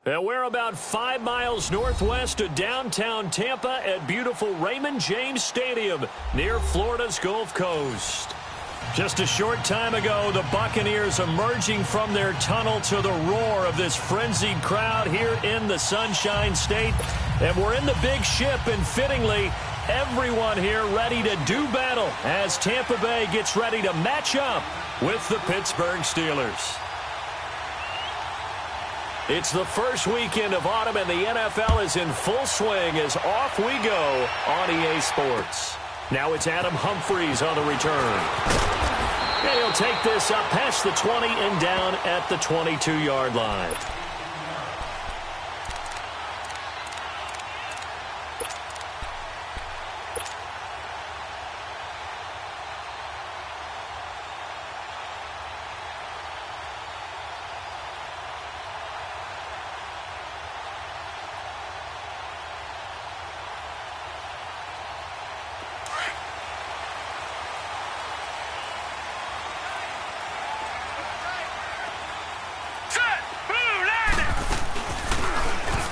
And we're about 5 miles northwest of downtown Tampa at beautiful Raymond James Stadium near Florida's Gulf Coast. Just a short time ago, the Buccaneers emerging from their tunnel to the roar of this frenzied crowd here in the Sunshine State. And we're in the big ship, and fittingly, everyone here ready to do battle as Tampa Bay gets ready to match up with the Pittsburgh Steelers. It's the first weekend of autumn, and the NFL is in full swing as off we go on EA Sports. Now it's Adam Humphries on the return. And he'll take this up past the 20 and down at the 22-yard line.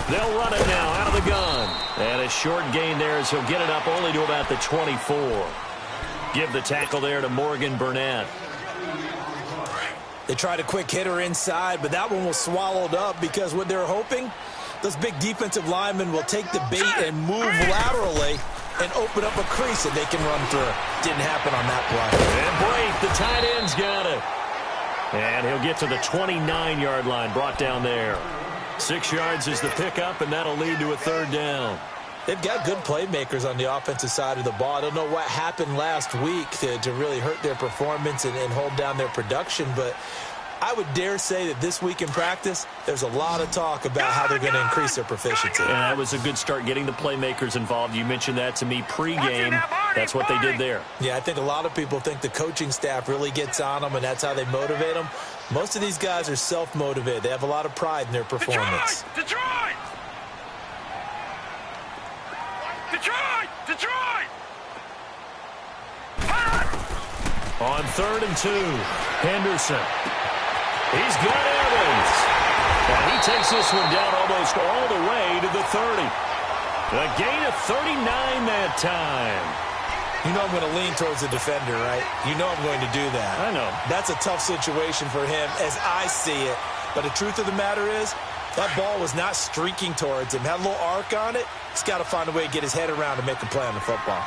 They'll run it now out of the gun. And a short gain there as he'll get it up only to about the 24. Give the tackle there to Morgan Burnett. They tried a quick hitter inside, but that one was swallowed up because what they're hoping, those big defensive linemen will take the bait and move laterally and open up a crease that they can run through. Didn't happen on that play. And Blake, the tight end's got it. And he'll get to the 29-yard line, brought down there. 6 yards is the pickup, and that'll lead to a third down. They've got good playmakers on the offensive side of the ball. I don't know what happened last week to really hurt their performance and hold down their production, but I would dare say that this week in practice, there's a lot of talk about how they're going to increase their proficiency. And that was a good start, getting the playmakers involved. You mentioned that to me pregame. That's what they did there. Yeah, I think a lot of people think the coaching staff really gets on them, and that's how they motivate them. Most of these guys are self-motivated. They have a lot of pride in their performance. Detroit! On 3rd and 2, Henderson. He's got Evans. And he takes this one down almost all the way to the 30. A gain of 39 that time. You know I'm going to lean towards the defender, right? You know I'm going to do that. I know. That's a tough situation for him as I see it. But the truth of the matter is, that ball was not streaking towards him. Had a little arc on it. He's got to find a way to get his head around and make a play on the football. All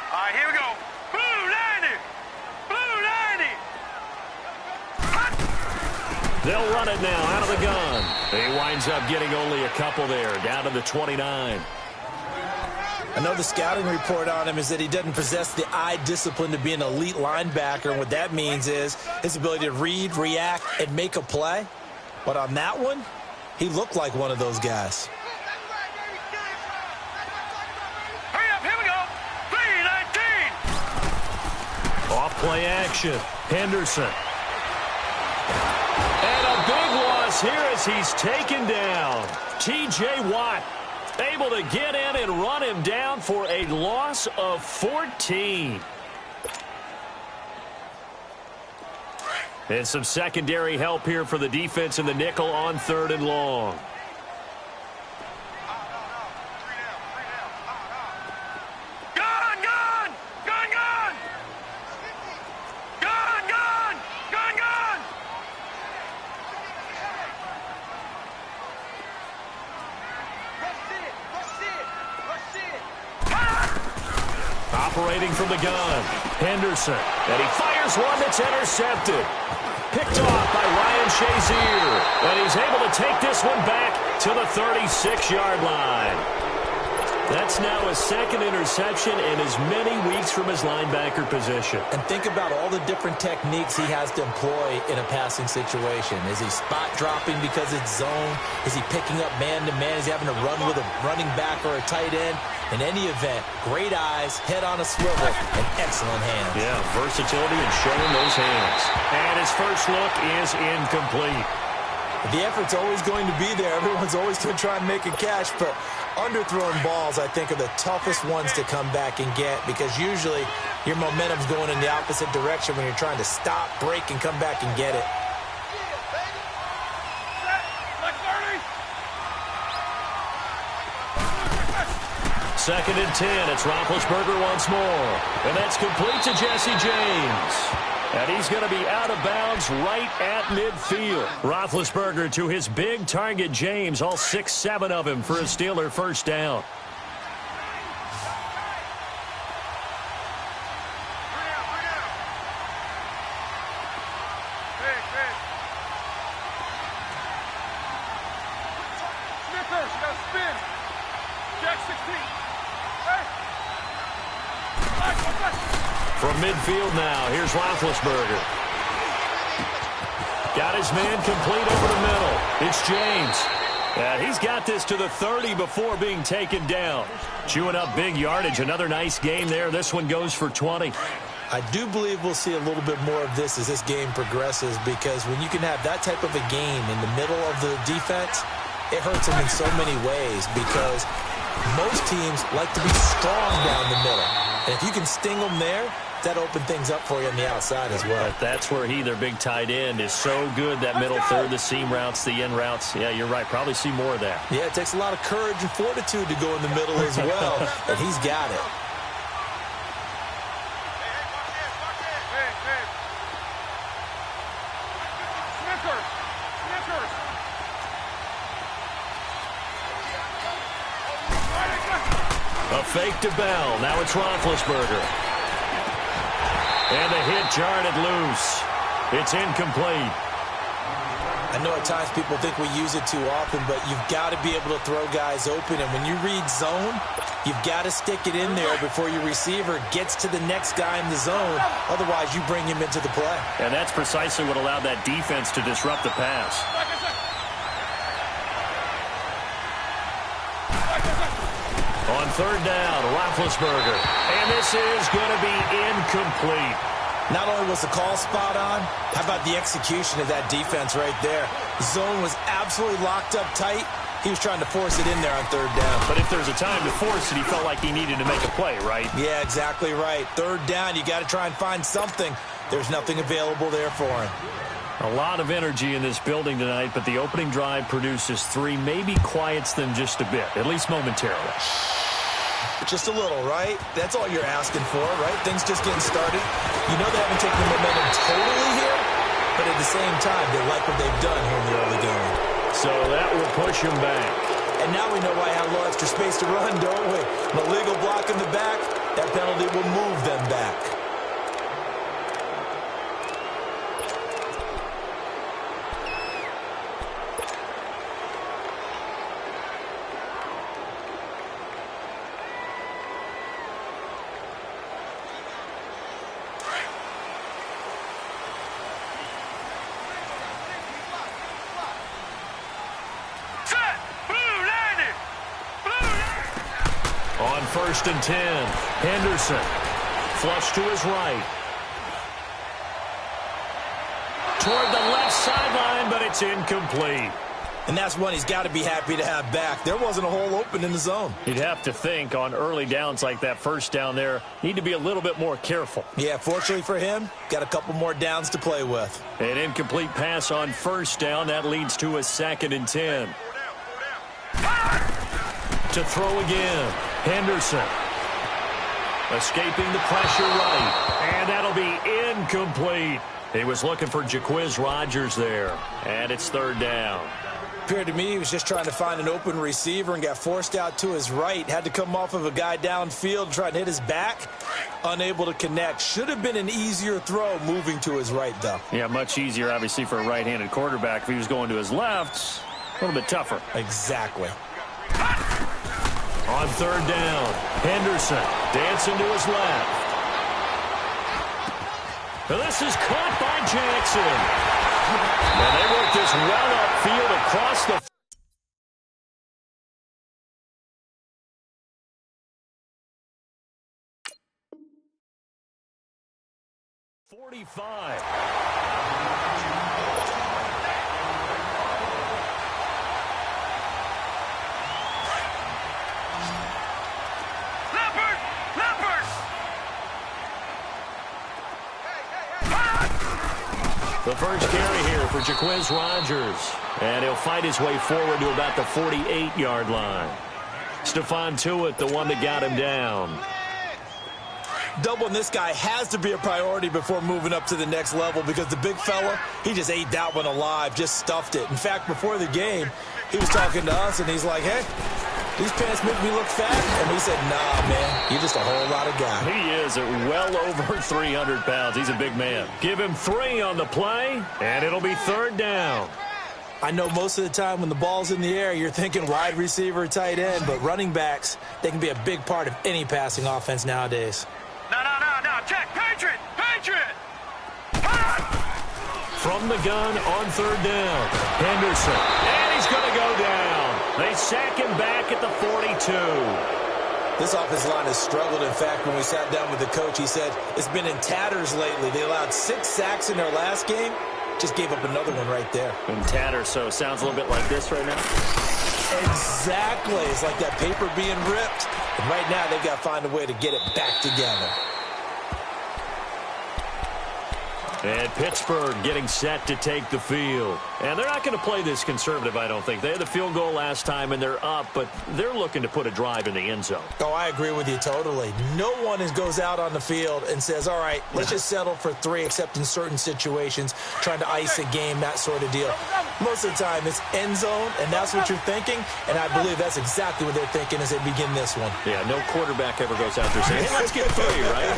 right, here we go. Blue 90! Blue 90! They'll run it now out of the gun. He winds up getting only a couple there, down to the 29. I know the scouting report on him is that he doesn't possess the eye discipline to be an elite linebacker, and what that means is his ability to read, react, and make a play. But on that one, he looked like one of those guys. Hurry up, here we go. 3-19. Off play action. Henderson. And a big loss here as he's taken down. T.J. Watt able to get in and run him down for a loss of 14. And some secondary help here for the defense in the nickel on 3rd and long. Operating from the gun, Henderson. And he fires one that's intercepted. Picked off by Ryan Shazier. And he's able to take this one back to the 36-yard line. That's now his second interception in as many weeks from his linebacker position. And think about all the different techniques he has to employ in a passing situation. Is he spot dropping because it's zone? Is he picking up man-to-man? Is he having to run with a running back or a tight end? In any event, great eyes, head on a swivel, and excellent hands. Yeah, versatility and showing those hands. And his first look is incomplete. The effort's always going to be there. Everyone's always going to try and make a catch, but underthrown balls, I think, are the toughest ones to come back and get because usually your momentum's going in the opposite direction when you're trying to stop, break, and come back and get it. 2nd and 10. It's Roethlisberger once more. And that's complete to Jesse James. And he's going to be out of bounds right at midfield. Roethlisberger to his big target, James, all 6-7 of him for a Steeler first down. From midfield now, here's Roethlisberger. Got his man complete over the middle. It's James. And he's got this to the 30 before being taken down. Chewing up big yardage. Another nice game there. This one goes for 20. I do believe we'll see a little bit more of this as this game progresses, because when you can have that type of a game in the middle of the defense, it hurts them in so many ways, because most teams like to be strong down the middle. And if you can sting them there, that opens things up for you on the outside as well. But that's where their big tight end, is so good. That middle third, the seam routes, the in routes. Yeah, you're right. Probably see more of that. Yeah, it takes a lot of courage and fortitude to go in the middle as well, and he's got it. A fake to Bell. Now it's Roethlisberger. And the hit jarred it loose. It's incomplete. I know at times people think we use it too often, but you've got to be able to throw guys open. And when you read zone, you've got to stick it in there before your receiver gets to the next guy in the zone. Otherwise, you bring him into the play. And that's precisely what allowed that defense to disrupt the pass. On 3rd down, Roethlisberger. And this is going to be incomplete. Not only was the call spot on, how about the execution of that defense right there? The zone was absolutely locked up tight. He was trying to force it in there on 3rd down. But if there's a time to force it, he felt like he needed to make a play, right? Yeah, exactly right. 3rd down, you got to try and find something. There's nothing available there for him. A lot of energy in this building tonight, but the opening drive produces 3, maybe quiets them just a bit, at least momentarily. Just a little, right? That's all you're asking for, right? Things just getting started. You know they haven't taken the momentum totally here, but at the same time, they like what they've done here in the early game. So that will push them back. And now we know why I have a little extra space to run, don't we? An illegal block in the back, that penalty will move them back. On 1st and 10, Henderson. Flush to his right. Toward the left sideline, but it's incomplete. And that's one he's got to be happy to have back. There wasn't a hole open in the zone. You'd have to think on early downs like that, 1st down there, need to be a little bit more careful. Yeah, fortunately for him, got a couple more downs to play with. An incomplete pass on 1st down. That leads to a 2nd and 10. To throw again, Henderson. Escaping the pressure right. And that'll be incomplete. He was looking for Jaquiz Rodgers there. And it's 3rd down. Appeared to me he was just trying to find an open receiver and got forced out to his right. Had to come off of a guy downfield, try and hit his back. Unable to connect. Should have been an easier throw moving to his right, though. Yeah, much easier, obviously, for a right-handed quarterback. If he was going to his left, a little bit tougher. Exactly. On 3rd down, Henderson dancing to his left. Now this is caught by Jackson. And they work this well upfield across the 45. The first carry here for Jaquiz Rodgers. And he'll fight his way forward to about the 48-yard line. Stephon Tuitt, the one that got him down. Doubling this guy has to be a priority before moving up to the next level because the big fella, he just ate that one alive, just stuffed it. In fact, before the game, he was talking to us, and he's like, hey, these pants make me look fat. And we said, nah, man, you're just a whole lot of guy. He is at well over 300 pounds. He's a big man. Give him 3 on the play, and it'll be 3rd down. I know most of the time when the ball's in the air, you're thinking wide receiver, tight end, but running backs, they can be a big part of any passing offense nowadays. No. Check. Patriot. From the gun on 3rd down. Henderson. And he's going to go down. They sack him back at the 42. This offensive line has struggled. In fact, when we sat down with the coach, he said it's been in tatters lately. They allowed 6 sacks in their last game. Just gave up another one right there. In tatters, so it sounds a little bit like this right now. Exactly. It's like that paper being ripped. And right now, they've got to find a way to get it back together. And Pittsburgh getting set to take the field. And they're not going to play this conservative, I don't think. They had the field goal last time, and they're up, but they're looking to put a drive in the end zone. Oh, I agree with you totally. No one goes out on the field and says, all right, let's just settle for 3, except in certain situations, trying to ice a game, that sort of deal. Most of the time, it's end zone, and that's what you're thinking, and I believe that's exactly what they're thinking as they begin this one. Yeah, no quarterback ever goes out there saying, hey, let's get 3, right?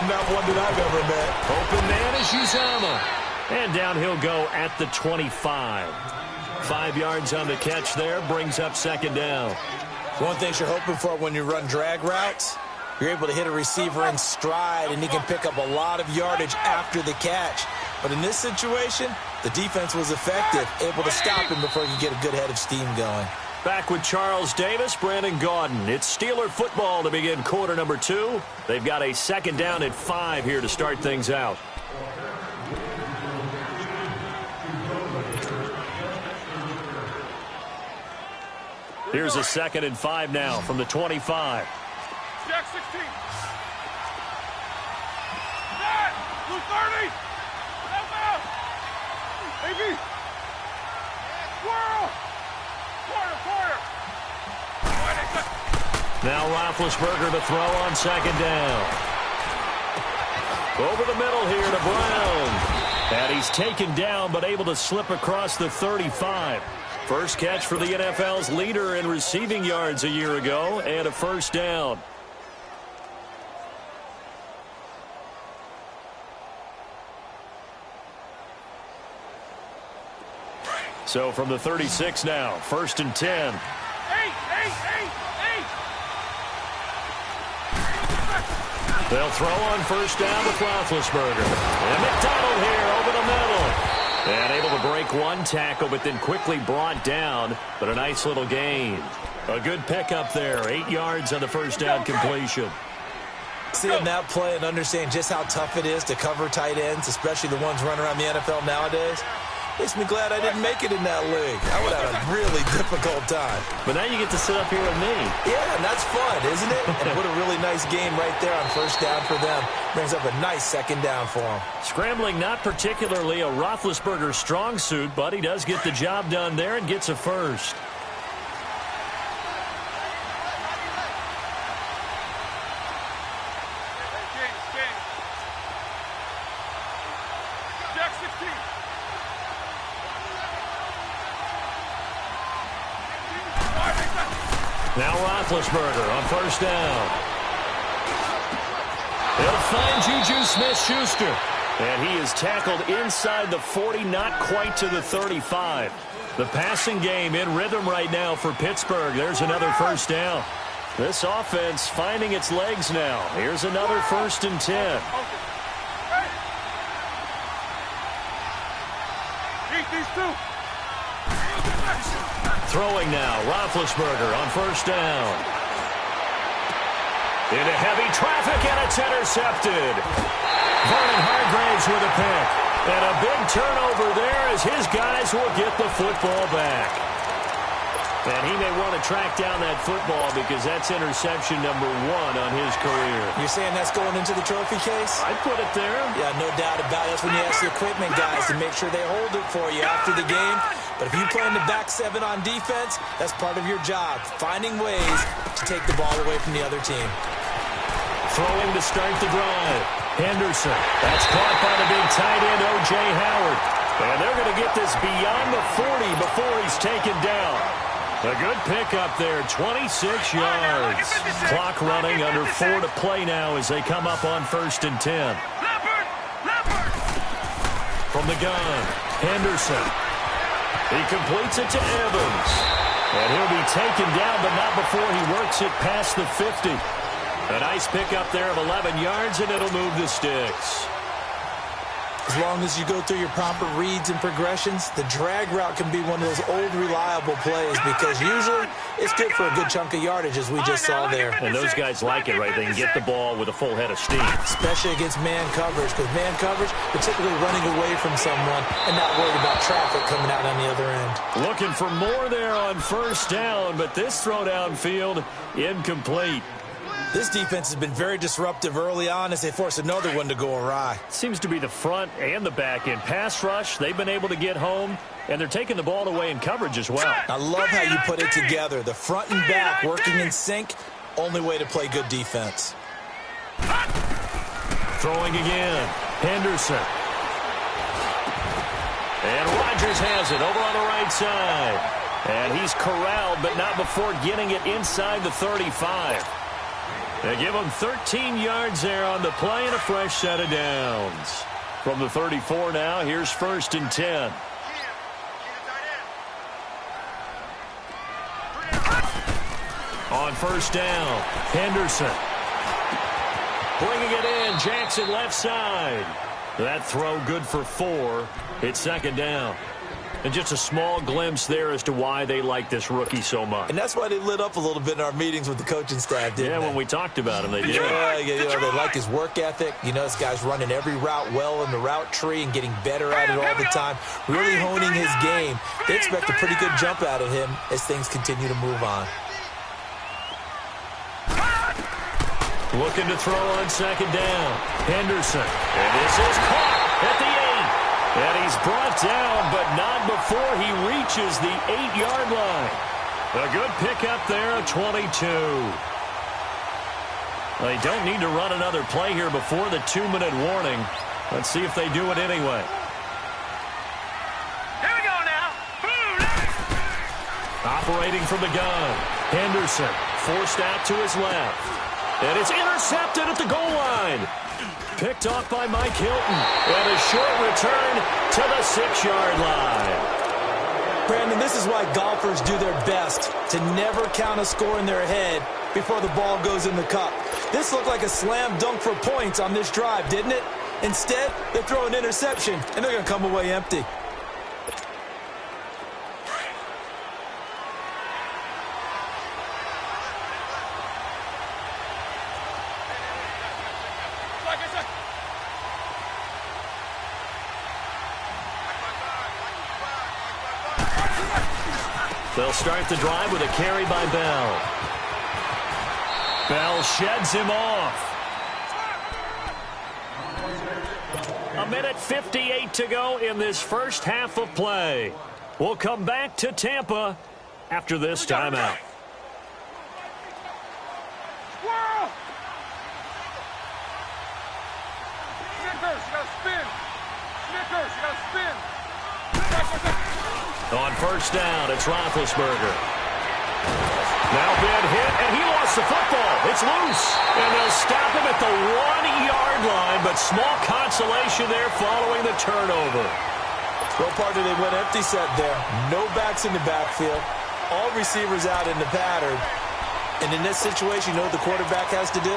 Not one that I've ever met. Open man is Uzama. And down he'll go at the 25. 5 yards on the catch there, brings up 2nd down. One thing you're hoping for when you run drag routes, you're able to hit a receiver in stride, and he can pick up a lot of yardage after the catch. But in this situation, the defense was effective, able to stop him before he could get a good head of steam going. Back with Charles Davis, Brandon Gaudin. It's Steeler football to begin quarter number 2. They've got a 2nd down at 5 here to start things out. Here's a 2nd and 5 now from the 25. Jack 16. That. Blue 30. Help out. AB. Swirl. Quarter. Now Roethlisberger to throw on 2nd down. Over the middle here to Brown. And he's taken down but able to slip across the 35. First catch for the NFL's leader in receiving yards a year ago, and a 1st down. So from the 36 now, 1st and 10. 8. They'll throw on 1st down with Roethlisberger. And McDonald here over the middle. And able to break 1 tackle, but then quickly brought down. But a nice little gain. A good pickup there. 8 yards on the 1st down completion. Seeing that play and understanding just how tough it is to cover tight ends, especially the ones running around the NFL nowadays, makes me glad I didn't make it in that league. I would have a really difficult time. But now you get to sit up here with me. Yeah, and that's fun, isn't it? And what a really nice game right there on 1st down for them. Brings up a nice 2nd down for them. Scrambling, not particularly a Roethlisberger strong suit, but he does get the job done there and gets a 1st. Jack 16. Now Roethlisberger on 1st down. He'll find Juju Smith-Schuster. And he is tackled inside the 40, not quite to the 35. The passing game in rhythm right now for Pittsburgh. There's another 1st down. This offense finding its legs now. Here's another 1st and 10. Eat these 2. Throwing now, Roethlisberger on 1st down. Into heavy traffic, and it's intercepted. Vernon Hargreaves with a pick. And a big turnover there as his guys will get the football back. And he may want to track down that football because that's interception number 1 on his career. You're saying that's going into the trophy case? I'd put it there. Yeah, no doubt about it. That's when you ask the equipment guys to make sure they hold it for you after the game. But if you play in the back seven on defense, that's part of your job, finding ways to take the ball away from the other team. Throwing to start the drive. Henderson. That's caught by the big tight end, O.J. Howard. And they're going to get this beyond the 40 before he's taken down. A good pickup there, 26 yards. Clock running, under 4 to play now as they come up on 1st and 10. From the gun, Henderson. He completes it to Evans. And he'll be taken down, but not before he works it past the 50. A nice pickup there of 11 yards, and it'll move the sticks. As long as you go through your proper reads and progressions, the drag route can be one of those old reliable plays because usually it's good for a good chunk of yardage, as we just saw there. And those guys like it, right? They can get the ball with a full head of steam. Especially against man coverage, because man coverage, particularly running away from someone and not worried about traffic coming out on the other end. Looking for more there on 1st down, but this throw downfield incomplete. This defense has been very disruptive early on as they force another one to go awry. Seems to be the front and the back end. Pass rush, they've been able to get home, and they're taking the ball away in coverage as well. I love how you put it together. The front and back working in sync, only way to play good defense. Throwing again, Henderson. And Rodgers has it over on the right side. And he's corralled, but not before getting it inside the 35. They give him 13 yards there on the play and a fresh set of downs. From the 34 now, here's 1st and 10. On 1st down, Henderson. Bringing it in, Jackson left side. That throw good for 4. It's 2nd down. And just a small glimpse there as to why they like this rookie so much. And that's why they lit up a little bit in our meetings with the coaching staff, didn't they? When we talked about him, they did. Yeah, they like his work ethic. You know, this guy's running every route well in the route tree and getting better at it all the time, really honing his game. They expect a pretty good jump out of him as things continue to move on. Looking to throw on 2nd down. Henderson. And this is caught at the 8. And he's brought down, but not before he reaches the 8-yard line. A good pickup there at 22. They don't need to run another play here before the 2-minute warning. Let's see if they do it anyway. Here we go now. Operating from the gun. Henderson forced out to his left. And it's intercepted at the goal line. Picked off by Mike Hilton. And a short return to the 6-yard line. Brandon, this is why golfers do their best to never count a score in their head before the ball goes in the cup. This looked like a slam dunk for points on this drive, didn't it? Instead, they throw an interception, and they're going to come away empty. They'll start the drive with a carry by Bell. Bell sheds him off. 1:58 to go in this first half of play. We'll come back to Tampa after this timeout. Snickers, you gotta spin. Snickers, you gotta spin. On 1st down, it's Roethlisberger. Now been hit, and he lost the football. It's loose, and they'll stop him at the 1-yard line, but small consolation there following the turnover. Well, partner, they went empty set there. No backs in the backfield. All receivers out in the pattern. And in this situation, you know what the quarterback has to do?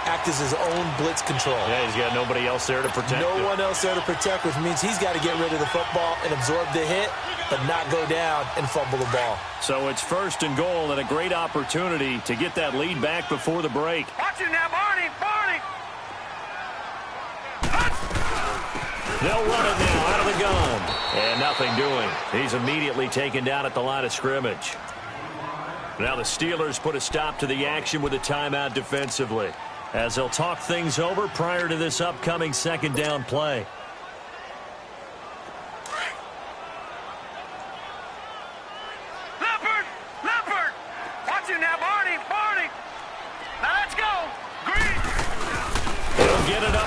Act as his own blitz control. Yeah, he's got nobody else there to protect him. No one else there to protect, which means he's got to get rid of the football and absorb the hit, but not go down and fumble the ball. So it's 1st and goal and a great opportunity to get that lead back before the break. Watch it now, Barney, Barney. They'll run it now out of the gun. And nothing doing. He's immediately taken down at the line of scrimmage. Now the Steelers put a stop to the action with a timeout defensively, as they'll talk things over prior to this upcoming 2nd down play.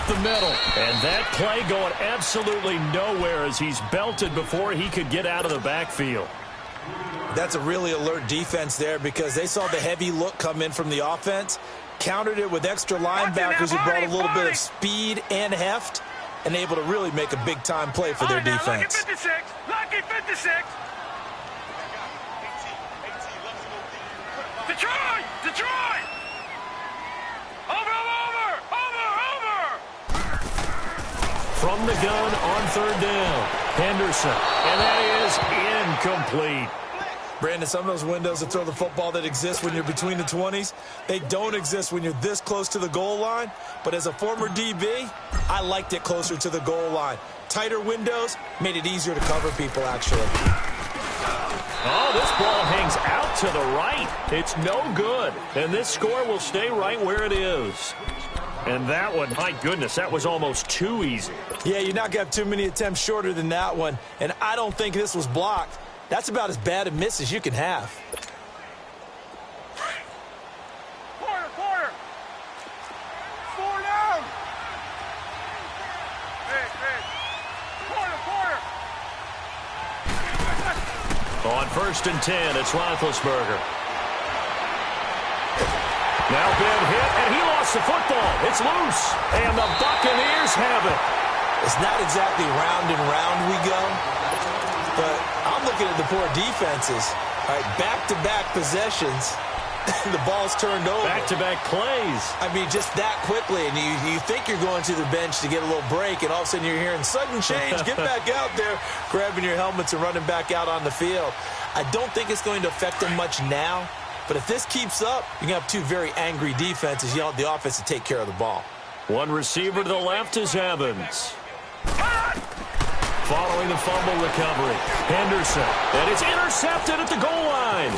up the middle. And that play going absolutely nowhere as he's belted before he could get out of the backfield. That's a really alert defense there because they saw the heavy look come in from the offense, countered it with extra linebackers who brought a little bit of speed and heft, and able to really make a big-time play for their defense. Lucky 56. Lucky 56. Detroit! Detroit! Over! From the gun on third down, Henderson. And that is incomplete. Brandon, some of those windows to throw the football that exist when you're between the 20s, they don't exist when you're this close to the goal line. But as a former DB, I liked it closer to the goal line. Tighter windows made it easier to cover people, actually. Oh, this ball hangs out to the right. It's no good. And this score will stay right where it is. And that one, my goodness, that was almost too easy. Yeah, you're not going to have too many attempts shorter than that one. And I don't think this was blocked. That's about as bad a miss as you can have. Quarter! 4 down! Quarter! On 1st and 10, it's Roethlisberger. Now Ben hit, and he lost the football. It's loose, and the Buccaneers have it. It's not exactly round and round we go, but I'm looking at the poor defenses. All right, back-to-back possessions. The ball's turned over. Back-to-back plays. I mean, just that quickly, and you think you're going to the bench to get a little break, and all of a sudden you're hearing sudden change. Get back out there, grabbing your helmets and running back out on the field. I don't think it's going to affect them much now, but if this keeps up, you're going to have two very angry defenses. You want the offense to take care of the ball. One receiver to the left is Evans. Following the fumble recovery, Henderson. And it's intercepted at the goal line.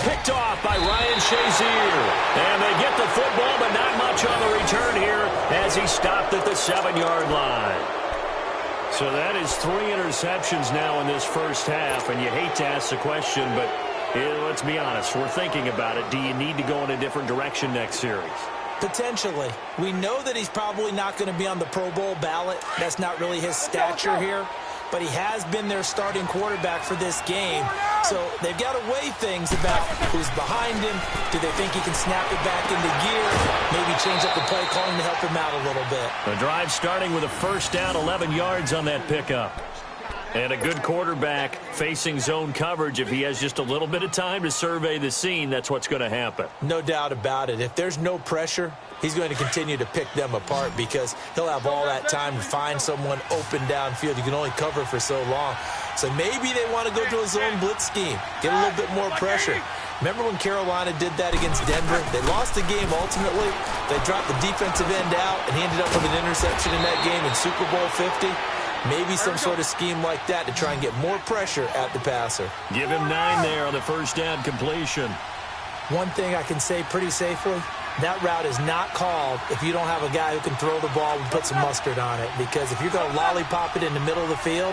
Picked off by Ryan Shazier. And they get the football, but not much on the return here as he stopped at the 7-yard line. So that is 3 interceptions now in this first half. And you hate to ask the question, but let's be honest. We're thinking about it. Do you need to go in a different direction next series? Potentially. We know that he's probably not going to be on the Pro Bowl ballot. That's not really his stature here. But he has been their starting quarterback for this game. So they've got to weigh things about who's behind him. Do they think he can snap it back into gear? Maybe change up the play calling to help him out a little bit. The drive starting with a first down, 11 yards on that pickup. And a good quarterback facing zone coverage. If he has just a little bit of time to survey the scene, that's what's going to happen. No doubt about it. If there's no pressure, he's going to continue to pick them apart because he'll have all that time to find someone open downfield. You can only cover for so long. So maybe they want to go to a zone blitz scheme, get a little bit more pressure. Remember when Carolina did that against Denver? They lost the game ultimately. They dropped the defensive end out, and he ended up with an interception in that game in Super Bowl 50. Maybe some sort of scheme like that to try and get more pressure at the passer. Give him 9 there on the first down completion. One thing I can say pretty safely, that route is not called if you don't have a guy who can throw the ball and put some mustard on it. Because if you're going to lollipop it in the middle of the field,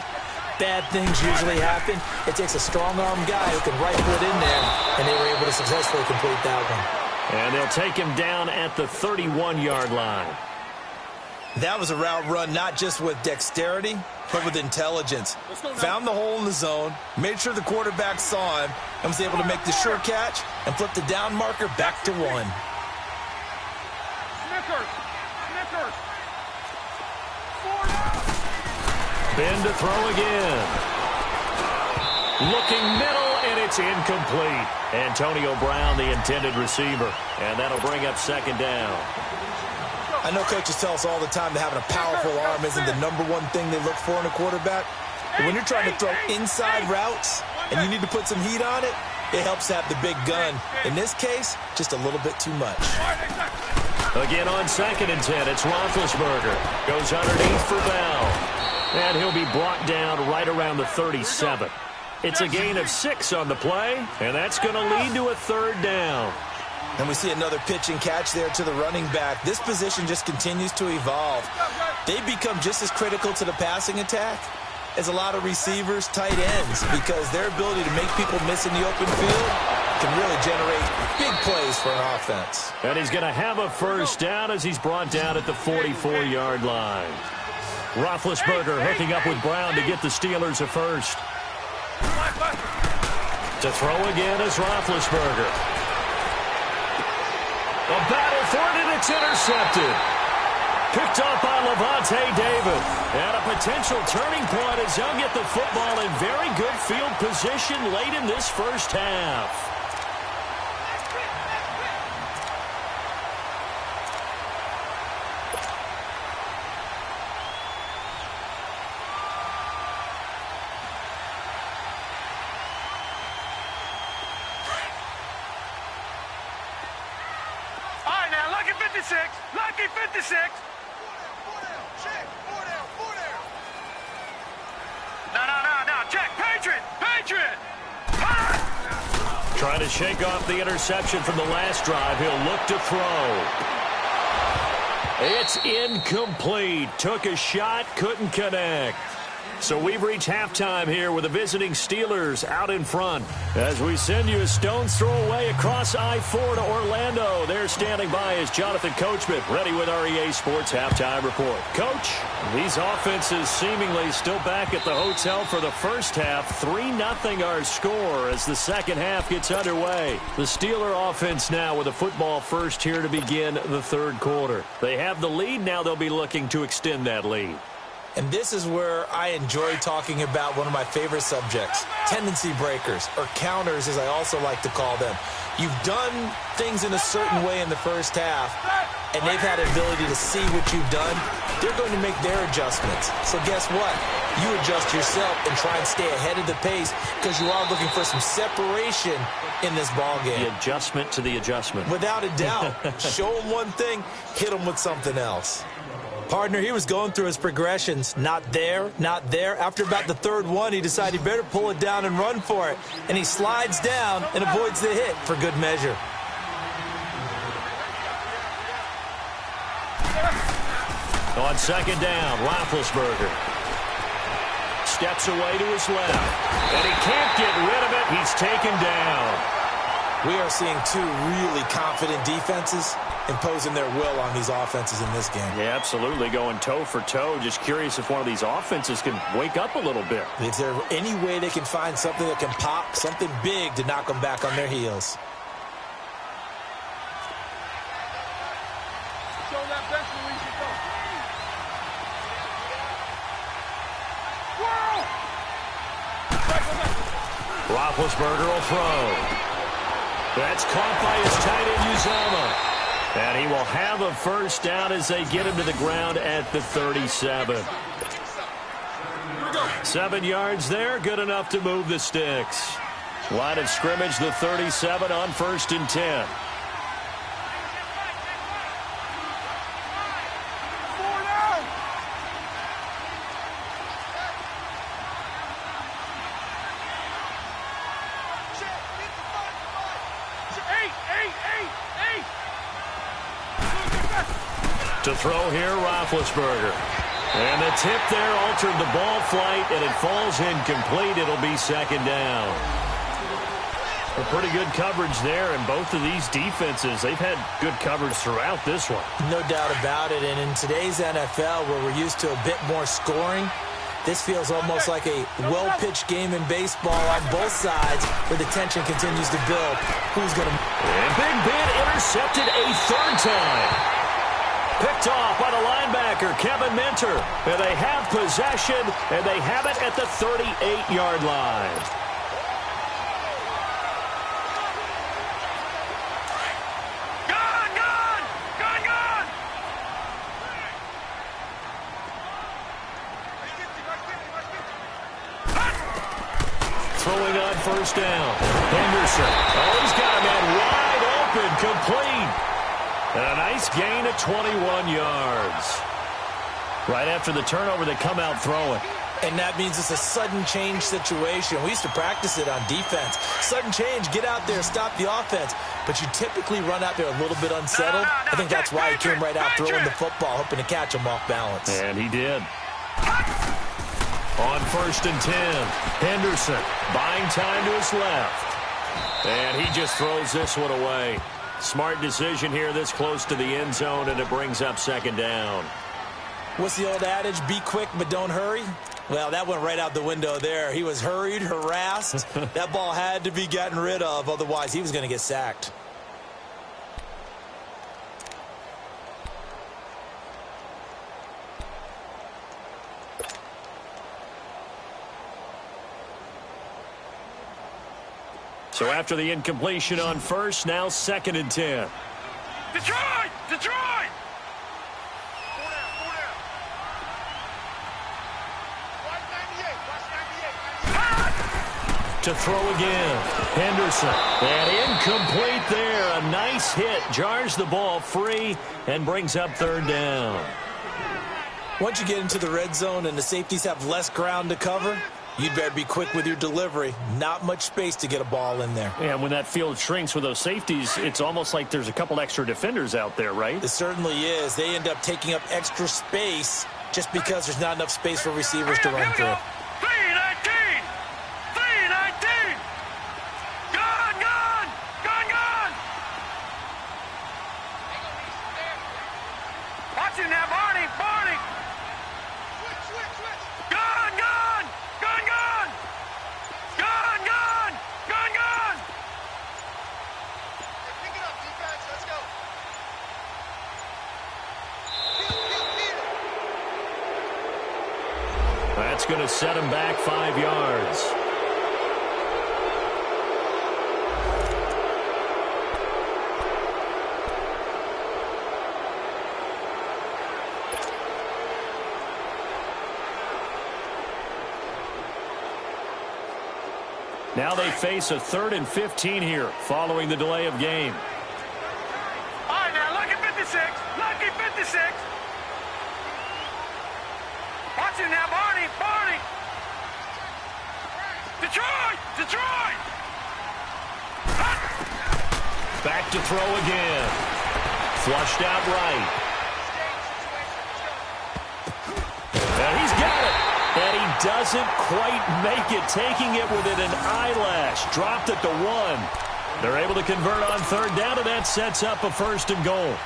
bad things usually happen. It takes a strong-arm guy who can rifle it in there, and they were able to successfully complete that one. And they'll take him down at the 31-yard line. That was a route run not just with dexterity, but with intelligence. Found the hole in the zone, made sure the quarterback saw him, and was able to make the sure catch and flip the down marker back to 1. Snickers! Ben to throw again. Looking middle, and it's incomplete. Antonio Brown, the intended receiver. And that'll bring up second down. I know coaches tell us all the time that having a powerful arm isn't the #1 thing they look for in a quarterback. But when you're trying to throw inside routes and you need to put some heat on it, it helps to have the big gun. In this case, just a little bit too much. Again on 2nd and 10, it's Roethlisberger. Goes underneath for Bell. And he'll be brought down right around the 37. It's a gain of 6 on the play, and that's going to lead to a 3rd down. And we see another pitch and catch there to the running back. This position just continues to evolve. They become just as critical to the passing attack as a lot of receivers, tight ends, because their ability to make people miss in the open field can really generate big plays for an offense. And he's going to have a first down as he's brought down at the 44-yard line. Roethlisberger hooking up with Brown to get the Steelers a first. To throw again is Roethlisberger. A battle for it, and it's intercepted. Picked off by Levante David. And a potential turning point as he'll get the football in very good field position late in this first half. Lucky 56. No. Check. Patriot. Trying to shake off the interception from the last drive. He'll look to throw. It's incomplete. Took a shot, couldn't connect. So we've reached halftime here with the visiting Steelers out in front. As we send you a stone's throw away across I-4 to Orlando. There standing by is Jonathan Coachman, ready with our EA Sports Halftime Report. Coach, these offenses seemingly still back at the hotel for the first half. 3-0 our score as the second half gets underway. The Steeler offense now with a football first here to begin the third quarter. They have the lead. Now they'll be looking to extend that lead. And this is where I enjoy talking about one of my favorite subjects, tendency breakers, or counters as I also like to call them. You've done things in a certain way in the first half, and they've had an ability to see what you've done. They're going to make their adjustments. So guess what? You adjust yourself and try and stay ahead of the pace because you are looking for some separation in this ballgame. The adjustment to the adjustment. Without a doubt. Show them one thing, hit them with something else. Partner, he was going through his progressions. Not there, not there. After about the third one, he decided he better pull it down and run for it. And he slides down and avoids the hit for good measure. On second down, Roethlisberger steps away to his left. And he can't get rid of it. He's taken down. We are seeing two really confident defenses imposing their will on these offenses in this game. Yeah, absolutely. Going toe for toe. Just curious if one of these offenses can wake up a little bit. Is there any way they can find something that can pop, something big to knock them back on their heels? Show that best where we should go. Roethlisberger will throw. That's caught by his tight end, Uzomah. And he will have a first down as they get him to the ground at the 37. 7 yards there, good enough to move the sticks. Line of scrimmage, the 37 on 1st and 10. To throw here, Roethlisberger. And the tip there altered the ball flight, and it falls incomplete. It'll be second down. A pretty good coverage there, and both of these defenses, they've had good coverage throughout this one. No doubt about it, and in today's NFL, where we're used to a bit more scoring, this feels almost like a well-pitched game in baseball on both sides, where the tension continues to build. Who's going to... And Big Ben intercepted a third time. Picked off by the linebacker, Kevin Minter. And they have possession, and they have it at the 38-yard line. Gone! Throwing on first down. Henderson. Oh, he's got a man wide open, complete. And a nice gain of 21 yards. Right after the turnover, they come out throwing. And that means it's a sudden change situation. We used to practice it on defense. Sudden change, get out there, stop the offense. But you typically run out there a little bit unsettled. I think that's why he came right out throwing the football, hoping to catch him off balance. And he did. On 1st and 10, Henderson buying time to his left. And he just throws this one away. Smart decision here this close to the end zone, and it brings up second down. What's the old adage? Be quick, but don't hurry. Well, that went right out the window there. He was hurried, harassed. That ball had to be gotten rid of. Otherwise, he was going to get sacked. So after the incompletion on first, now 2nd and 10. Detroit! Detroit! To throw again. Henderson. And incomplete there. A nice hit. Jars the ball free and brings up 3rd down. Once you get into the red zone and the safeties have less ground to cover, you'd better be quick with your delivery. Not much space to get a ball in there. And when that field shrinks with those safeties, it's almost like there's a couple extra defenders out there, right? It certainly is. They end up taking up extra space just because there's not enough space for receivers to run through. 319! 319! Gone, gone! Gone, gone! Watch him now, Barney! Barney! Gone, gone! Gone, gone! Gone, gone! Gone, gone! Pick it up, defense. Let's go. That's going to set him back 5 yards. Now they face a 3rd and 15 here following the delay of game. All right, now, lucky 56. Lucky 56. Watch him now, Barney. Barney. Detroit. Detroit. Back to throw again. Flushed out right. And he's got it. And he doesn't quite make it, taking it within an eyelash. Dropped it to 1. They're able to convert on 3rd down, and that sets up a 1st and goal.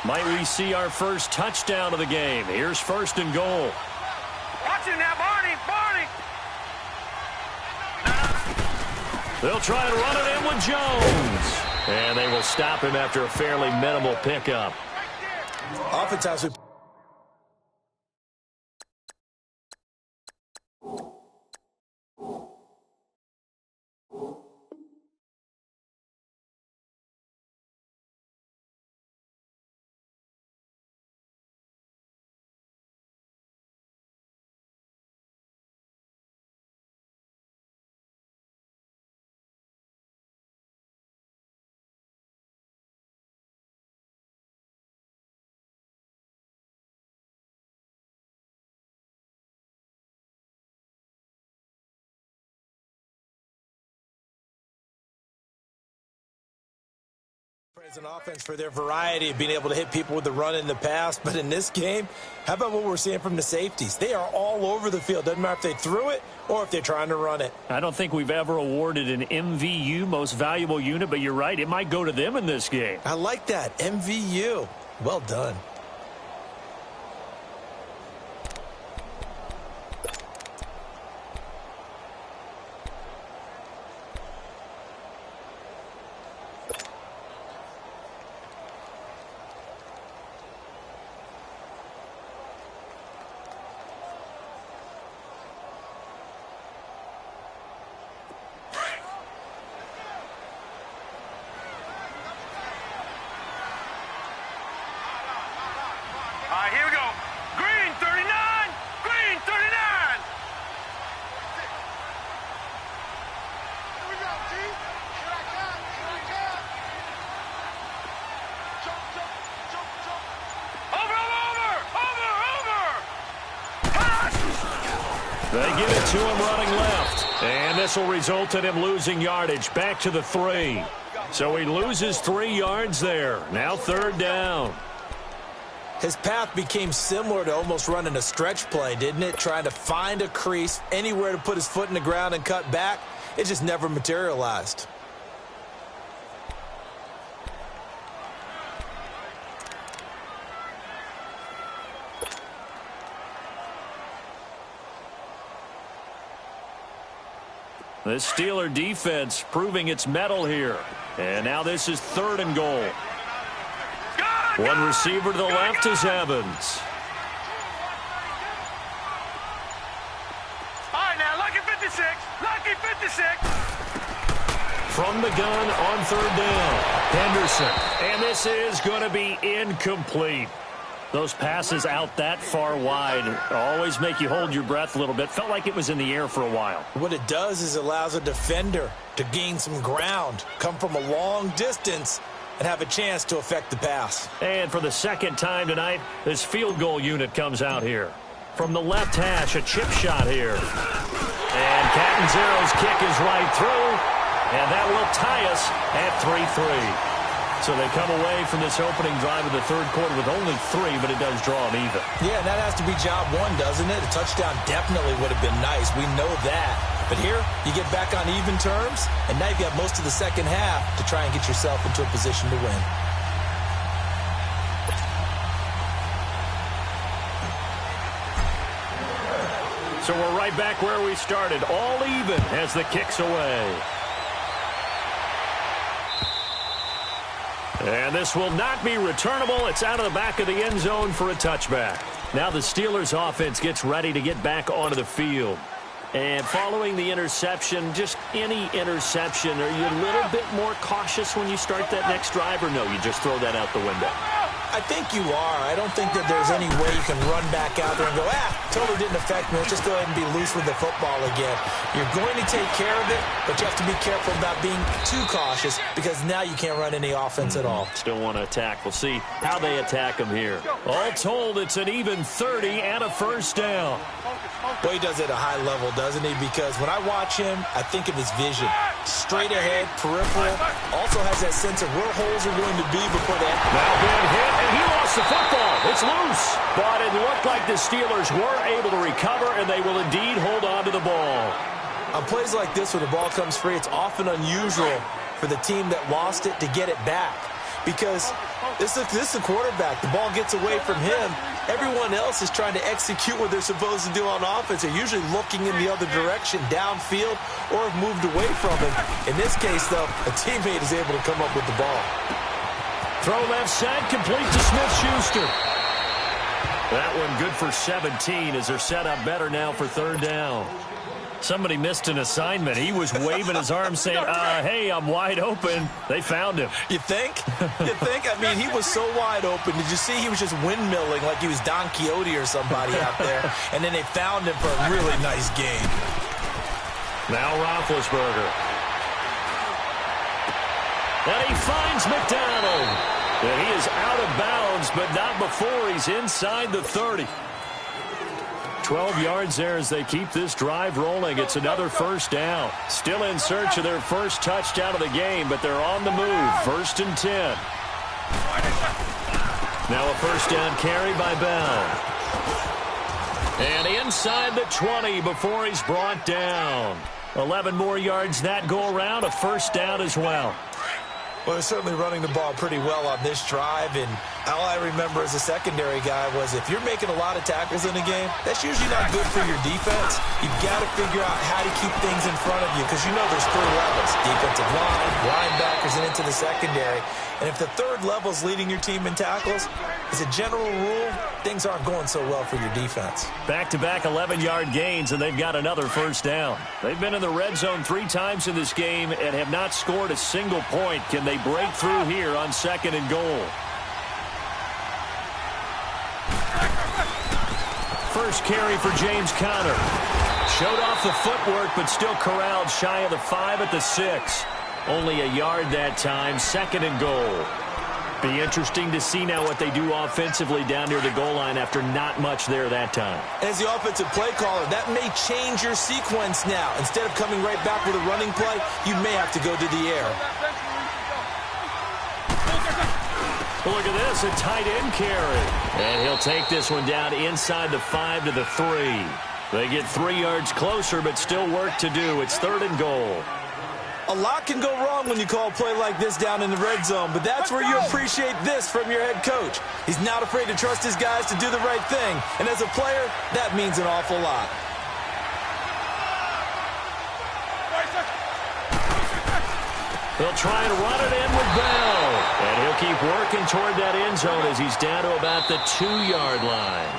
Might we see our first touchdown of the game? Here's 1st and goal. Watch him now, Barney. Barney. They'll try and run it in with Jones. And they will stop him after a fairly minimal pickup. Oftentimes, as an offense for their variety of being able to hit people with the run in the pass. But in this game, how about what we're seeing from the safeties? They are all over the field. Doesn't matter if they threw it or if they're trying to run it. I don't think we've ever awarded an MVU, most valuable unit, but you're right. It might go to them in this game. I like that. MVU. Well done. Here we go. Green 39. Green 39. Here we go, G. Here I come. Here I come. Jump, jump, jump, jump. Over, over, over, over. Pass. They give it to him running left. And this will result in him losing yardage. Back to the 3. So he loses 3 yards there. Now 3rd down. His path became similar to almost running a stretch play, didn't it? Trying to find a crease, anywhere to put his foot in the ground and cut back. It just never materialized. The Steeler defense proving its mettle here. And now this is 3rd and goal. One receiver to the left is Evans. All right, now, lucky 56. Lucky 56. From the gun on 3rd down. Henderson. And this is going to be incomplete. Those passes out that far wide always make you hold your breath a little bit. Felt like it was in the air for a while. What it does is it allows a defender to gain some ground, come from a long distance, and have a chance to affect the pass. And for the 2nd time tonight, this field goal unit comes out here. From the left hash, a chip shot here. And Catanzaro's kick is right through, and that will tie us at 3-3. So they come away from this opening drive of the 3rd quarter with only 3, but it does draw them even. Yeah, that has to be job 1, doesn't it? A touchdown definitely would have been nice. We know that. But here, you get back on even terms, and now you've got most of the 2nd half to try and get yourself into a position to win. So we're right back where we started, all even as the kick's away. And this will not be returnable. It's out of the back of the end zone for a touchback. Now the Steelers offense gets ready to get back onto the field. And following the interception, just any interception, are you a little bit more cautious when you start that next drive, or no, you just throw that out the window? I think you are. I don't think that there's any way you can run back out there and go, totally didn't affect me. Let's just go ahead and be loose with the football again. You're going to take care of it, but you have to be careful about being too cautious because now you can't run any offense at all. Still want to attack. We'll see how they attack him here. All told, it's an even 30 and a 1st down. Well, he does it at a high level, doesn't he? Because when I watch him, I think of his vision. Straight ahead, peripheral. Also has that sense of where holes are going to be before that. Now big hit, and he lost the football. It's loose. But it looked like the Steelers were able to recover, and they will indeed hold on to the ball. On plays like this, when the ball comes free, it's often unusual for the team that lost it to get it back. Because this is the quarterback. The ball gets away from him. Everyone else is trying to execute what they're supposed to do on offense. They're usually looking in the other direction, downfield, or have moved away from him. In this case, though, a teammate is able to come up with the ball. Throw left side, complete to Smith-Schuster. That one good for 17 as they're set up better now for 3rd down. Somebody missed an assignment. He was waving his arms saying, hey, I'm wide open. They found him. You think? You think? I mean, he was so wide open. Did you see he was just windmilling like he was Don Quixote or somebody out there? And then they found him for a really nice game. Now Roethlisberger. And he finds McDonald. And he is out of bounds, but not before he's inside the 30. 12 yards there as they keep this drive rolling. It's another 1st down. Still in search of their first touchdown of the game, but they're on the move. 1st and 10. Now a 1st down carry by Bell. And inside the 20 before he's brought down. 11 more yards that go around. A 1st down as well. Well, they're certainly running the ball pretty well on this drive, and all I remember as a secondary guy was if you're making a lot of tackles in a game, that's usually not good for your defense. You've got to figure out how to keep things in front of you because you know there's 3 levels, defensive line, linebackers, and into the secondary. And if the 3rd level is leading your team in tackles, as a general rule, things aren't going so well for your defense. Back-to-back 11-yard gains, and they've got another 1st down. They've been in the red zone 3 times in this game and have not scored a single point. Can they break through here on 2nd and goal? First carry for James Conner. Showed off the footwork, but still corralled shy of the 5 at the 6. Only a yard that time, 2nd and goal. Be interesting to see now what they do offensively down near the goal line after not much there that time. As the offensive play caller, that may change your sequence now. Instead of coming right back with a running play, you may have to go to the air. Well, look at this, a tight end carry. And he'll take this one down inside the 5 to the 3. They get 3 yards closer, but still work to do. It's 3rd and goal. A lot can go wrong when you call a play like this down in the red zone, but that's where you appreciate this from your head coach. He's not afraid to trust his guys to do the right thing, and as a player, that means an awful lot. They'll try and run it in with Bell, and he'll keep working toward that end zone as he's down to about the 2-yard line.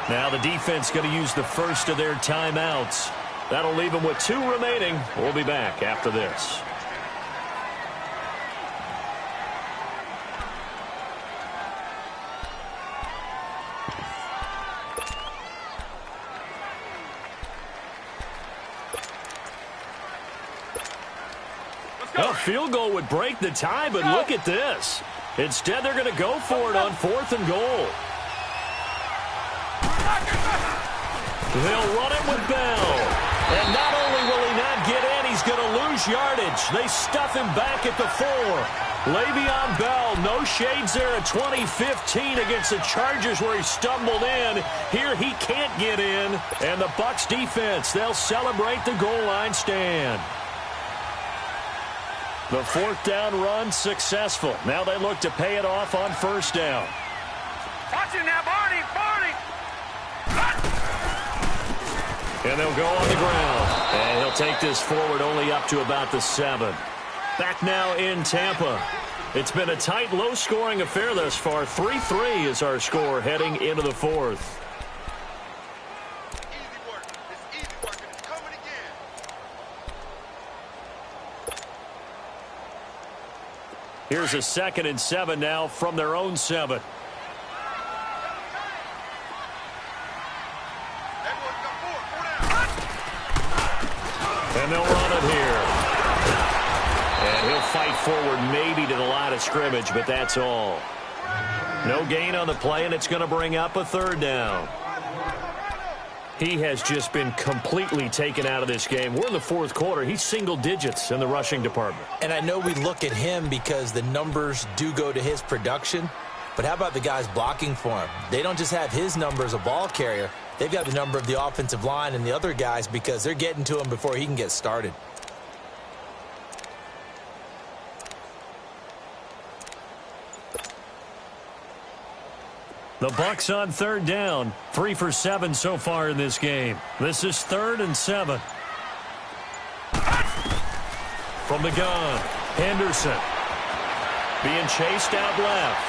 Now the defense going to use the first of their timeouts. That'll leave them with 2 remaining. We'll be back after this. A field goal would break the tie, but look at this. Instead, they're going to go for it on 4th and goal. They'll run it with Bell. And not only will he not get in, he's going to lose yardage. They stuff him back at the 4. Le'Veon Bell, no shades there at 2015 against the Chargers where he stumbled in. Here he can't get in. And the Bucs defense, they'll celebrate the goal line stand. The 4th down run successful. Now they look to pay it off on 1st down. Watch it now, Barney! And they'll go on the ground. And he'll take this forward only up to about the 7. Back now in Tampa. It's been a tight, low-scoring affair thus far. 3-3 is our score heading into the 4th. Easy work. It's easy work, and it's coming again. Here's a 2nd and 7 now from their own 7. And they'll run it here. And he'll fight forward maybe to the line of scrimmage, but that's all. No gain on the play, and it's going to bring up a 3rd down. He has just been completely taken out of this game. We're in the 4th quarter. He's single digits in the rushing department. And I know we look at him because the numbers do go to his production, but how about the guys blocking for him? They don't just have his number as a ball carrier. They've got the number of the offensive line and the other guys because they're getting to him before he can get started. The Bucs on 3rd down. 3 for 7 so far in this game. This is 3rd and 7. From the gun, Henderson. Being chased out left.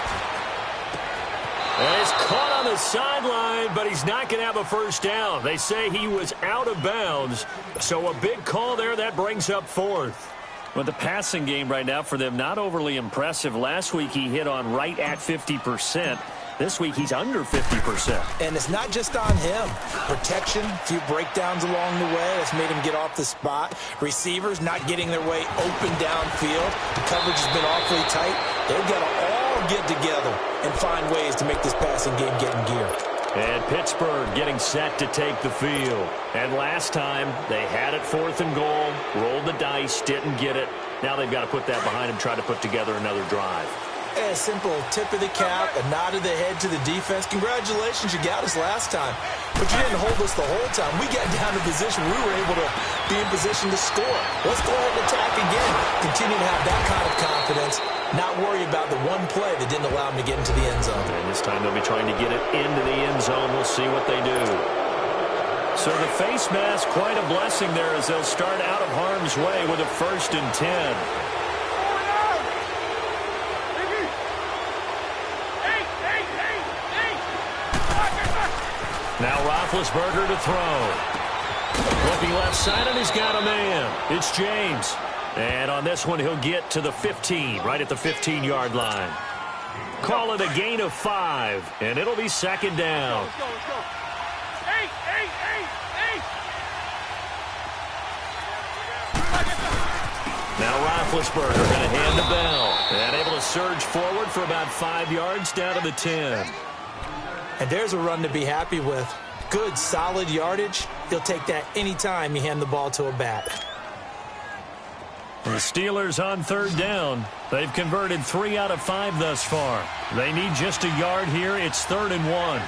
And he's caught on the sideline, but he's not going to have a 1st down. They say he was out of bounds, so a big call there. That brings up 4th. Well, the passing game right now for them, not overly impressive. Last week he hit on right at 50%. This week he's under 50%. And it's not just on him. Protection, a few breakdowns along the way. That's made him get off the spot. Receivers not getting their way open downfield. The coverage has been awfully tight. They've got to all get together and find ways to make this passing game get in gear. And Pittsburgh getting set to take the field. And last time they had it 4th and goal, rolled the dice, didn't get it. Now they've got to put that behind them, try to put together another drive. A simple tip of the cap, a nod of the head to the defense. Congratulations, you got us last time. But you didn't hold us the whole time. We got down to position. We were able to be in position to score. Let's go ahead and attack again. Continue to have that kind of confidence. Not worry about the one play that didn't allow them to get into the end zone. And this time they'll be trying to get it into the end zone. We'll see what they do. So the face mask, quite a blessing there as they'll start out of harm's way with a 1st and 10. Now Roethlisberger to throw. Looking left side, and he's got a man. It's James. And on this one, he'll get to the 15, right at the 15-yard line. Call it a gain of 5, and it'll be 2nd down. Let's go. 8. Now Roethlisberger going to hand to Bell. And able to surge forward for about 5 yards down to the 10. And there's a run to be happy with. Good, solid yardage. He'll take that anytime you hand the ball to a back. The Steelers on third down. They've converted 3 out of 5 thus far. They need just a yard here. It's 3rd and 1.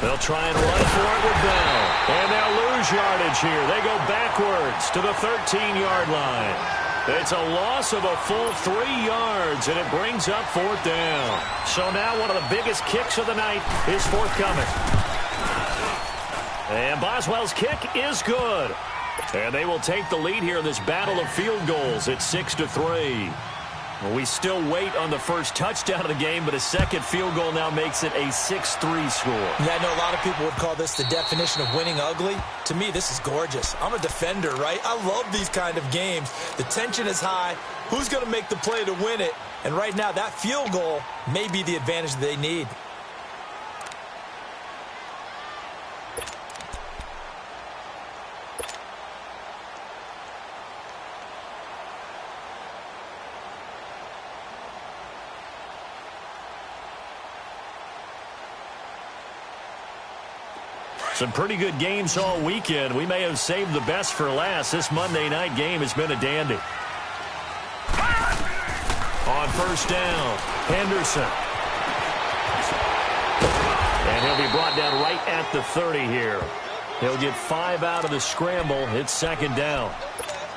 They'll try and run for it with Bell. And they'll lose yardage here. They go backwards to the 13-yard line. It's a loss of a full 3 yards, and it brings up 4th down. So now one of the biggest kicks of the night is forthcoming. And Boswell's kick is good. And they will take the lead here in this battle of field goals at 6-3. Well, we still wait on the first touchdown of the game, but a second field goal now makes it a 6-3 score. Yeah, I know a lot of people would call this the definition of winning ugly. To me, this is gorgeous. I'm a defender, right? I love these kind of games. The tension is high. Who's going to make the play to win it? And right now, that field goal may be the advantage they need. Some pretty good games all weekend. We may have saved the best for last. This Monday night game has been a dandy. On first down, Henderson. And he'll be brought down right at the 30 here. He'll get 5 out of the scramble. It's 2nd down.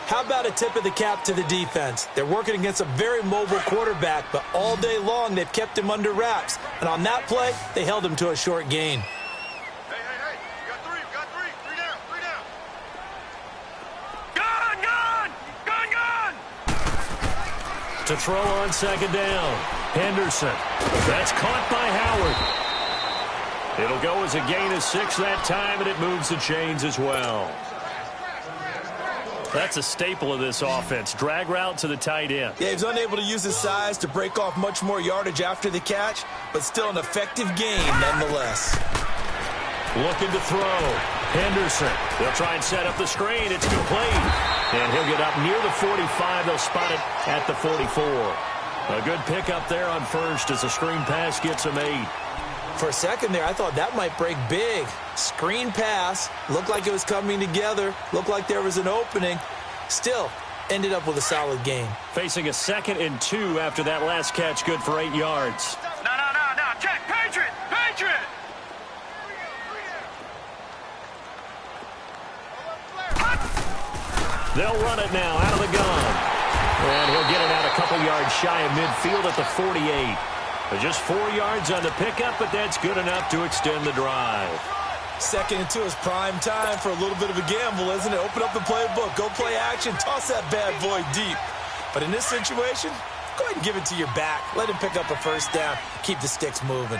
How about a tip of the cap to the defense? They're working against a very mobile quarterback, but all day long they've kept him under wraps. And on that play, they held him to a short gain. To throw on 2nd down, Henderson. That's caught by Howard. It'll go as a gain of 6 that time, and it moves the chains as well. That's a staple of this offense. Drag route to the tight end. Yeah, he's unable to use his size to break off much more yardage after the catch, but still an effective gain nonetheless. Looking to throw. Henderson. They'll try and set up the screen. It's complete. And he'll get up near the 45. They'll spot it at the 44. A good pickup there on first as the screen pass gets him 8. For a second there, I thought that might break big. Screen pass. Looked like it was coming together. Looked like there was an opening. Still, ended up with a solid gain. Facing a 2nd and 2 after that last catch. Good for 8 yards. No. Check. Patriot. They'll run it now out of the gun. And he'll get it out a couple yards shy of midfield at the 48. Just 4 yards on the pickup, but that's good enough to extend the drive. 2nd and 2 is prime time for a little bit of a gamble, isn't it? Open up the playbook, go play action, toss that bad boy deep. But in this situation, go ahead and give it to your back. Let him pick up a first down. Keep the sticks moving.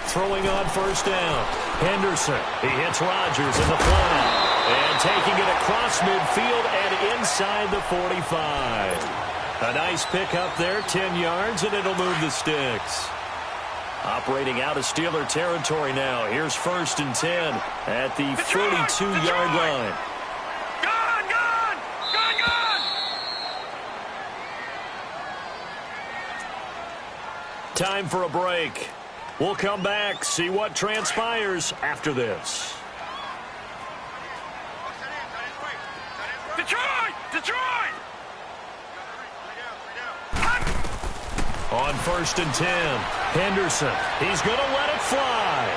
Throwing on first down. Henderson. He hits Rodgers in the flat. And taking it across midfield and inside the 45. A nice pickup there, 10 yards, and it'll move the sticks. Operating out of Steeler territory now. Here's 1st and 10 at the 42-yard line. Time for a break. We'll come back, see what transpires after this. Detroit! On 1st and 10, Henderson. He's going to let it fly.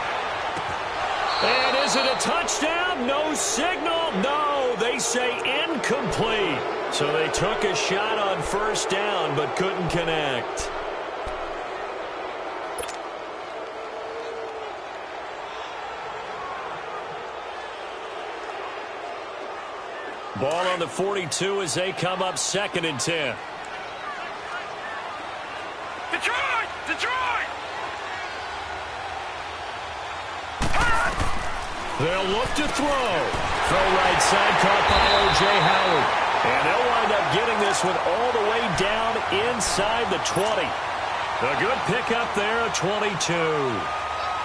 And is it a touchdown? No signal. No, they say incomplete. So they took a shot on first down but couldn't connect. Ball on the 42 as they come up 2nd and 10. Detroit! They'll look to throw. Throw right side caught by O.J. Howard. And they'll wind up getting this one all the way down inside the 20. A good pickup there, a 22.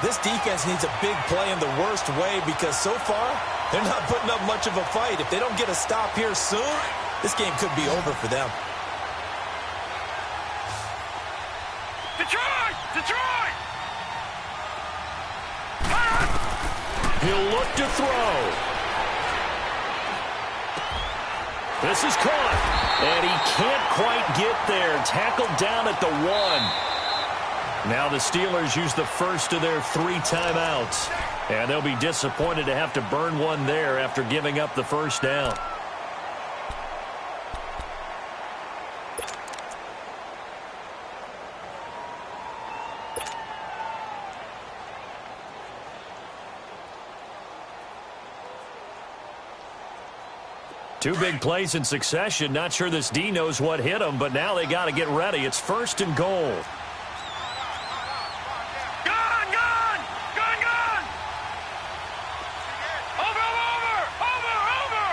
This defense needs a big play in the worst way because so far, they're not putting up much of a fight. If they don't get a stop here soon, this game could be over for them. Detroit! Detroit! He'll look to throw. This is caught. And he can't quite get there. Tackled down at the 1. Now the Steelers use the first of their 3 timeouts. And they'll be disappointed to have to burn one there after giving up the first down. Two big plays in succession. Not sure this D knows what hit him, but now they got to get ready. It's 1st and goal. Gun! Gun! Gun! Gun! Over! Over! Over! Over!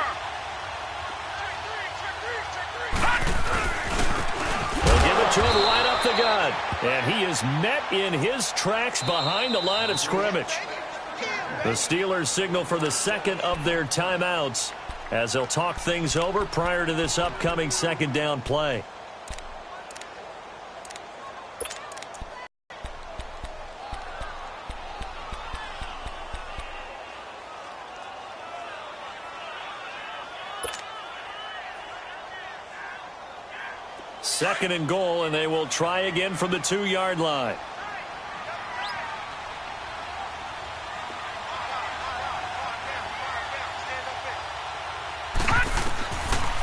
They'll give it to him right up the gut. And he is met in his tracks behind the line of scrimmage. The Steelers signal for the second of their timeouts as they'll talk things over prior to this upcoming second down play. Second and goal, and they will try again from the 2-yard line.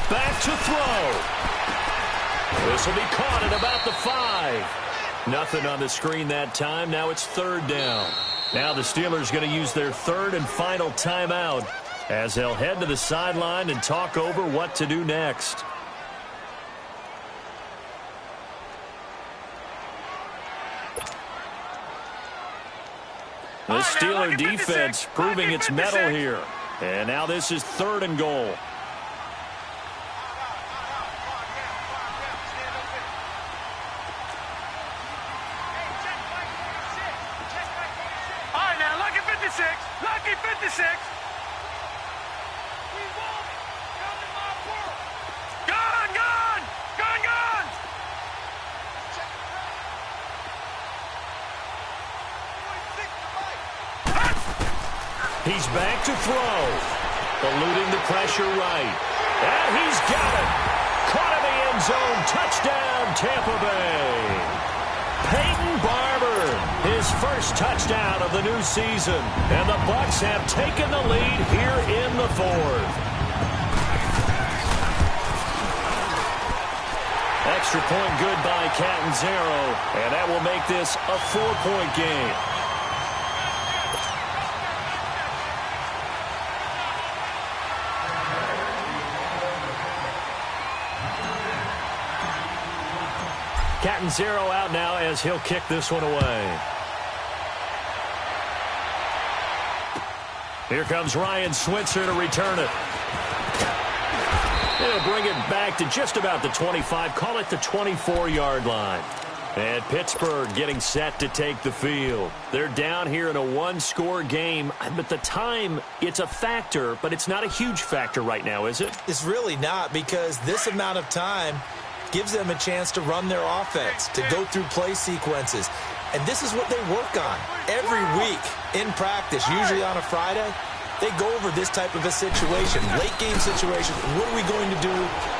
Back to throw. This will be caught at about the 5. Nothing on the screen that time. Now it's 3rd down. Now the Steelers going to use their 3rd and final timeout as they'll head to the sideline and talk over what to do next. The Steeler defense proving its mettle here. And now this is 3rd and goal. Lucky 56. Gun, gun, gun, gun. He's back to throw. Eluding the pressure right. And he's got it. Caught in the end zone. Touchdown, Tampa Bay. Peyton Barber, his first touchdown of the new season. And the Bucs have taken the lead here in the 4th. Extra point good by Catanzaro. And that will make this a 4-point game. Catanzaro out now as he'll kick this one away. Here comes Ryan Switzer to return it. They'll bring it back to just about the 25, call it the 24-yard line. And Pittsburgh getting set to take the field. They're down here in a 1-score game. But the time, it's a factor, but it's not a huge factor right now, is it? It's really not, because this amount of time gives them a chance to run their offense, to go through play sequences. And this is what they work on every week in practice, usually on a Friday. They go over this type of a situation, late game situation. What are we going to do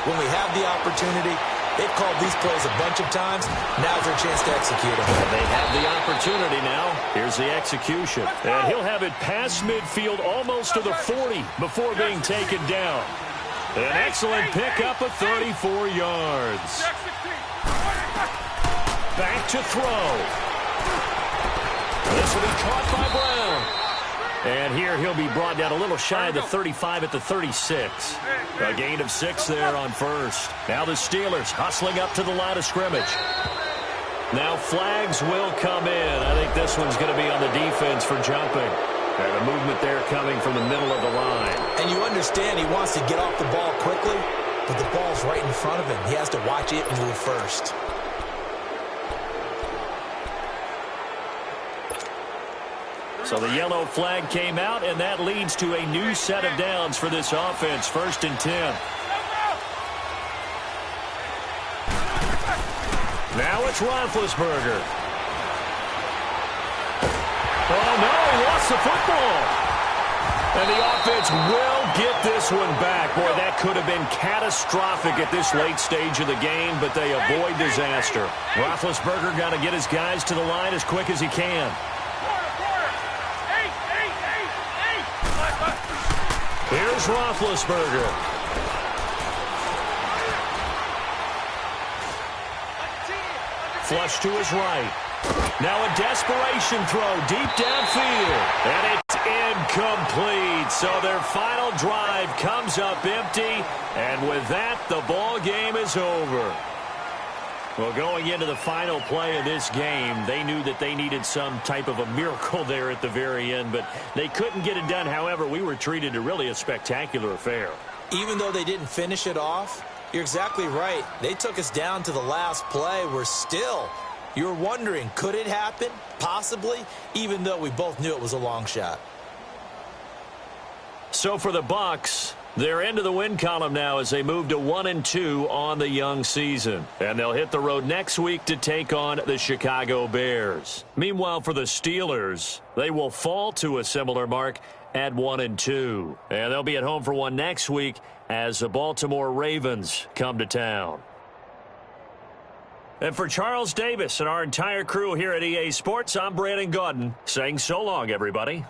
when we have the opportunity? They've called these plays a bunch of times. Now's their chance to execute them. They have the opportunity now. Here's the execution. And he'll have it past midfield almost to the 40 before being taken down. An excellent pickup of 34 yards. Back to throw. This will be caught by Brown. And here he'll be brought down a little shy of the 35 at the 36. A gain of 6 there on first. Now the Steelers hustling up to the line of scrimmage. Now flags will come in. I think this one's going to be on the defense for jumping. And the movement there coming from the middle of the line. And you understand he wants to get off the ball quickly, but the ball's right in front of him. He has to watch it move first. So the yellow flag came out, and that leads to a new set of downs for this offense. 1st and 10. Now it's Roethlisberger. Oh, no, he lost the football. And the offense will get this one back. Boy, that could have been catastrophic at this late stage of the game, but they avoid disaster. Roethlisberger got to get his guys to the line as quick as he can. Here's Roethlisberger. Flush to his right. Now a desperation throw deep downfield. And it's incomplete. So their final drive comes up empty. And with that, the ball game is over. Well, going into the final play of this game, they knew that they needed some type of a miracle there at the very end, but they couldn't get it done. However, we were treated to really a spectacular affair. Even though they didn't finish it off, you're exactly right. They took us down to the last play. You're wondering, could it happen? Possibly, even though we both knew it was a long shot. So for the Bucs, they're into the win column now as they move to 1-2 on the young season. And they'll hit the road next week to take on the Chicago Bears. Meanwhile, for the Steelers, they will fall to a similar mark at 1-2. And they'll be at home for one next week as the Baltimore Ravens come to town. And for Charles Davis and our entire crew here at EA Sports, I'm Brandon Gaudin saying so long, everybody.